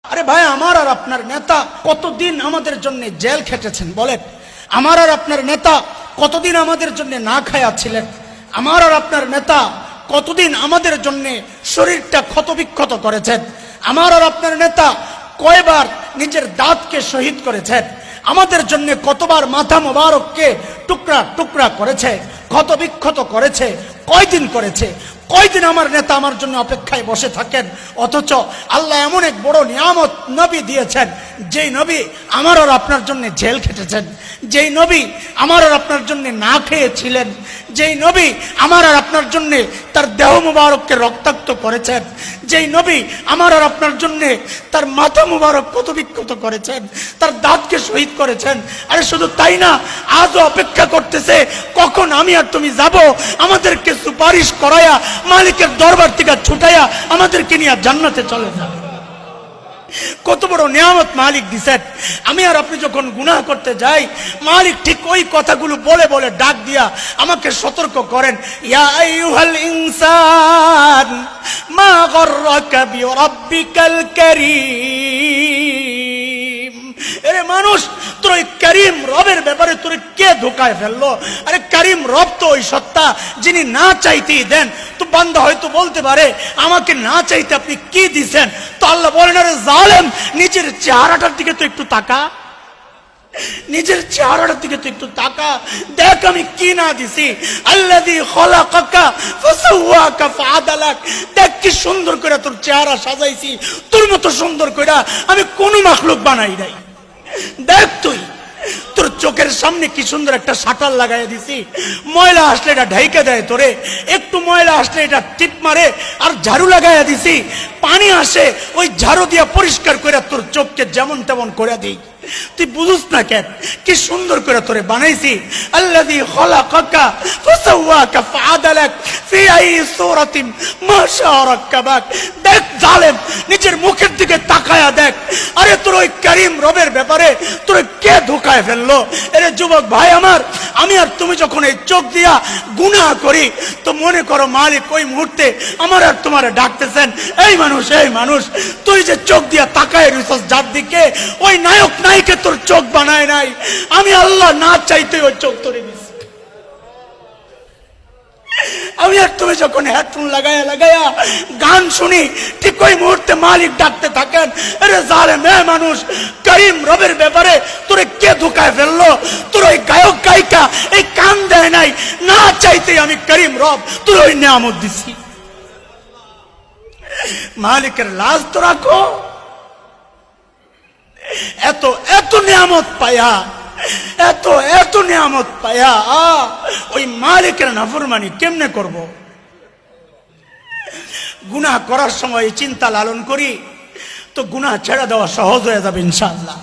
আরে ভাই, আমার আর আপনার নেতা কতদিন আমাদের জন্য জেল খেটেছেন বলেন? আমার আর আপনার নেতা কতদিন আমাদের জন্য না খায়া ছিলেন? আমার আর আপনার নেতা কতদিন আমাদের জন্য শরীরটা ক্ষতবিক্ষত করেছেন? আমার আর আপনার নেতা কয়বার নিজের দাঁতকে শহীদ করেছেন? আমাদের জন্য কতবার মাথা মোবারককে টুকরা টুকরা করেছে, ক্ষতবিক্ষত করেছে? কয়দিন করেছে? কয়দিন আমার নেতা আমার জন্য অপেক্ষায় বসে থাকেন? অথচ আল্লাহ এমন এক বড় নিয়ামত নবী দিয়েছেন, যেই নবী আমার আর আপনার জন্য জেল খেটেছেন, যেই নবী আমার আর আপনার জন্য না খেয়েছিলেন, যেই নবী আমার আর আপনার জন্য তার দেহ মুবারককে রক্তাক্ত করেছেন, যেই নবী আমার আর আপনার জন্য তার মাথা মুবারক ক্ষতবিক্ষত করেছেন, তার দাঁতকে শহীদ করেছেন। আরে শুধু তাই না, আজও অপেক্ষা করতেছে কখন আমি আর তুমি যাব, আমাদেরকে সুপারিশ করায়া মালিকের দরবার থেকে ছুটাইয়া আমাদেরকে নিয়ে জান্নাতে চলে যাবে। কত বড় নিয়ামত মালিক দিছেন। আমি আর আপনি যখন গুনাহ করতে যাই, মালিক ঠিক ওই কথাগুলো বলে বলে ডাক দিয়া আমাকে সতর্ক করেন, ইয়া আইয়ুহাল ইনসান মা গররাকা বিরাব্বিকাল কারীম। আরে মানুষ, তোর ওই করিম রবের ব্যাপারে তোর কে ধোকায় ফেললো? আরে করিম রব তো ওই সত্তা যিনি না চাইতেই দেন। তো বান্দা হয়তো বলতে পারে, আমাকে না চাইতে আপনি কি দিছেন? তো আল্লাহ বলেন, আরে জালেম, নিজের চেহারাটার দিকে তো একটু তাকা, নিজের চেহারাটার দিকে তো একটু তাকা, দেখ আমি কি না দিছি। আল্লাযী খলাকাকা ফাসাওয়াকা ফাআদালাক। দেখ কি সুন্দর করে তোর চেহারা সাজাইছি, তোর মতো সুন্দর করে আমি কোন মাখলুক বানাই নাই। দেখ তুই, তোর চোখের সামনে কি সুন্দর একটা শাটার লাগাই দিছি, ময়লা আসলে এটা ঢাইকে দেয় তোরে, একটু ময়লা আসলে এটা টিপ মারে, আর ঝাড়ু লাগাইয়া দিছি, পানি আসে ওই ঝাড়ু দিয়া পরিষ্কার করে তোর চোখকে যেমন তেমন করে দিই। তুই বুঝুস না কেন কি সুন্দর করে তোরে বানাইছি? আল্লাযী খলাকাকা ফাসাওয়াকা ফাআদালাক ফি আই সূরাতিন মা শাআ রাক্কাবাক। দেখ জালেম, নিজের মুখের দিকে তাকায়া দেখ। আরে তোর ওই করিম রবের ব্যাপারে তোর কে ধোকায় ফেললো? আরে যুবক ভাই আমার, আমি আর তুমি যখন এই চোখ দিয়া গুনাহ করি, তো মনে করো মালিক ওই মুহূর্তে আমার আর তোমার ডাকতেছেন, এই মানুষ, এই মানুষ, তুই যে চোখ দিয়া তাকায় রইছস যার দিকে, ওই নায়ক নায়িকা তোর চোখ বানায় নাই, আমি আল্লাহ না চাইতে ওই চোখ তোরে দিছি। আমি আর তুমি যখন হেডফোন লাগায়া লাগায়া গান শুনি, ঠিক ওই মুহূর্তে মালিক ডাকতে থাকেন, আরে জালেম, এ মানুষ, করিম রবের ব্যাপারে তোরে কে ধোকায় ফেললো? তোর ওই গায়ক গায়িকা এই কান দেয় নাই, না চাইতে আমি করিম রব তোর ওই নিয়ামত দিছি। মালিকের লাজ তো রাখো। এত এত নিয়ামত পায়া, এত এত নিয়ামত পায়া ওই মালিকের নাফরমানি কেমনে করব? গুনাহ করার সময় চিন্তা লালন করি, তো গুনাহ ছেড়ে দেওয়া সহজ হয়ে যাবে ইনশাআল্লাহ।